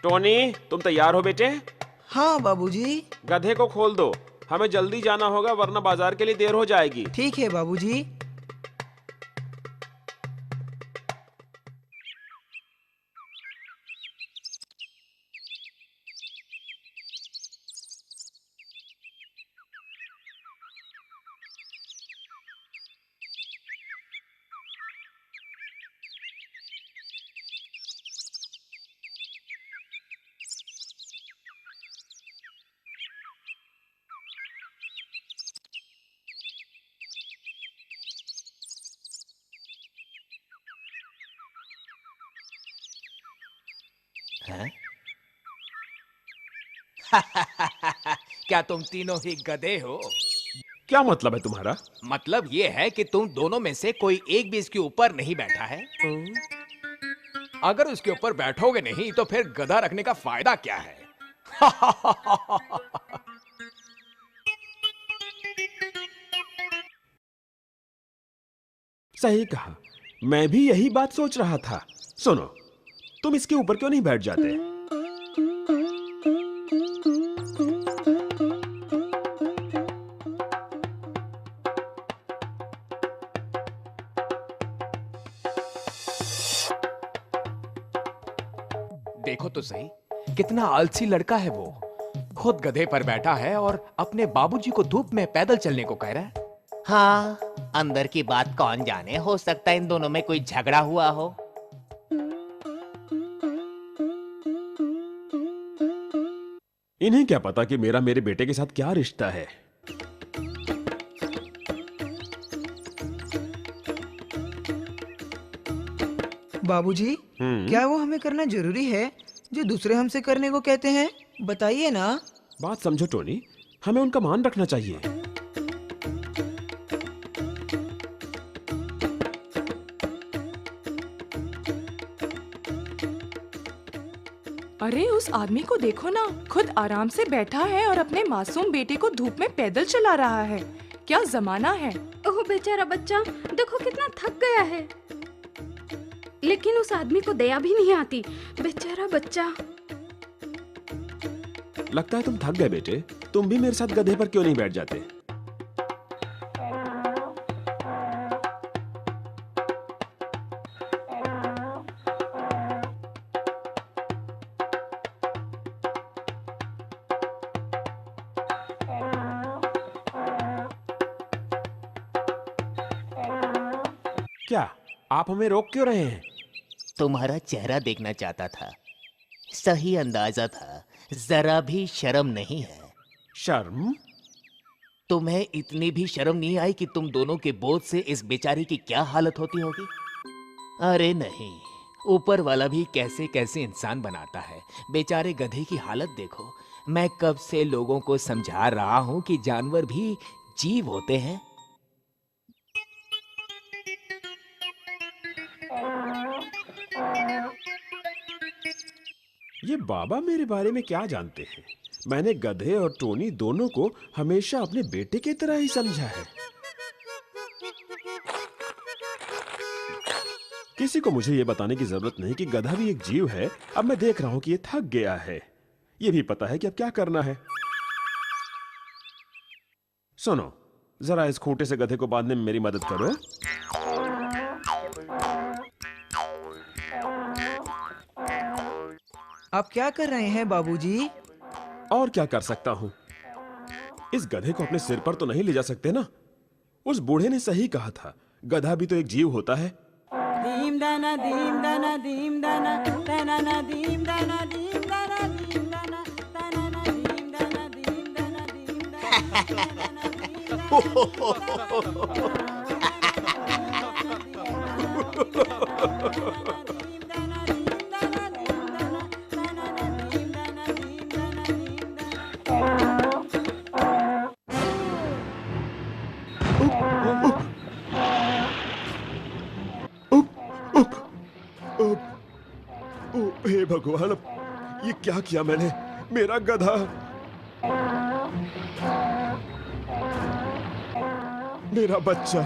Tony, तुम तैयार हो बेटे? हाँ बाबूजी। गधे को खोल दो, हमें जल्दी जाना होगा वरना बाजार के लिए देर हो जाएगी। ठीक है बाबूजी। हैं? क्या तुम तीनों ही गधे हो? क्या मतलब है तुम्हारा? मतलब ये है कि तुम दोनों में से कोई एक भी इसके ऊपर नहीं बैठा है। अगर उसके ऊपर बैठोगे नहीं तो फिर गधा रखने का फायदा क्या है? सही कहा, मैं भी यही बात सोच रहा था। सुनो, तुम इसके ऊपर क्यों नहीं बैठ जाते? देखो तो सही, कितना आलसी लड़का है वो। खुद गधे पर बैठा है और अपने बाबूजी को धूप में पैदल चलने को कह रहा है। हाँ, अंदर की बात कौन जाने, हो सकता है इन दोनों में कोई झगड़ा हुआ हो। इन्हें क्या पता कि मेरा मेरे बेटे के साथ क्या रिश्ता है। बाबूजी, क्या वो हमें करना जरूरी है जो दूसरे हमसे करने को कहते हैं? बताइए ना। बात समझो टोनी, हमें उनका मान रखना चाहिए। अरे उस आदमी को देखो ना, खुद आराम से बैठा है और अपने मासूम बेटे को धूप में पैदल चला रहा है। क्या जमाना है। ओह बेचारा बच्चा, देखो कितना थक गया है। लेकिन उस आदमी को दया भी नहीं आती। बेचारा बच्चा। लगता है तुम थक गए बेटे, तुम भी मेरे साथ गधे पर क्यों नहीं बैठ जाते? क्या आप हमें रोक क्यों रहे हैं? तुम्हारा चेहरा देखना चाहता था। सही अंदाजा था, जरा भी शर्म नहीं है। शर्म? तुम्हें इतनी भी शर्म नहीं आई कि तुम दोनों के बोझ से इस बेचारी की क्या हालत होती होगी? अरे नहीं, ऊपर वाला भी कैसे कैसे इंसान बनाता है। बेचारे गधे की हालत देखो। मैं कब से लोगों को समझा रहा हूं कि जानवर भी जीव होते हैं। ये बाबा मेरे बारे में क्या जानते हैं? मैंने गधे और टोनी दोनों को हमेशा अपने बेटे की तरह ही समझा है। किसी को मुझे ये बताने की जरूरत नहीं कि गधा भी एक जीव है। अब मैं देख रहा हूं कि ये थक गया है। ये भी पता है कि अब क्या करना है। सुनो, जरा इस खूंटे से गधे को बांधने में मेरी मदद करो। आप क्या कर रहे हैं बाबूजी? और क्या कर सकता हूं? इस गधे को अपने सिर पर तो नहीं ले जा सकते ना। उस बूढ़े ने सही कहा था, गधा भी तो एक जीव होता है। दीम दाना दीम दाना दीम दाना दाना ना दीम दाना दीम दाना दीम दाना दाना ना दीम दाना दीम दाना दीम हे भगवान, अब ये क्या किया मैंने? मेरा गधा। मेरा बच्चा।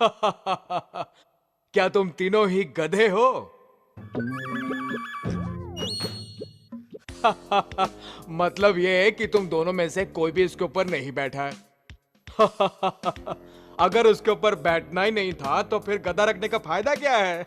क्या तुम तीनों ही गधे हो? मतलब ये है कि तुम दोनों में से कोई भी इसके ऊपर नहीं बैठा है। अगर उसके ऊपर बैठना ही नहीं था तो फिर गधा रखने का फायदा क्या है?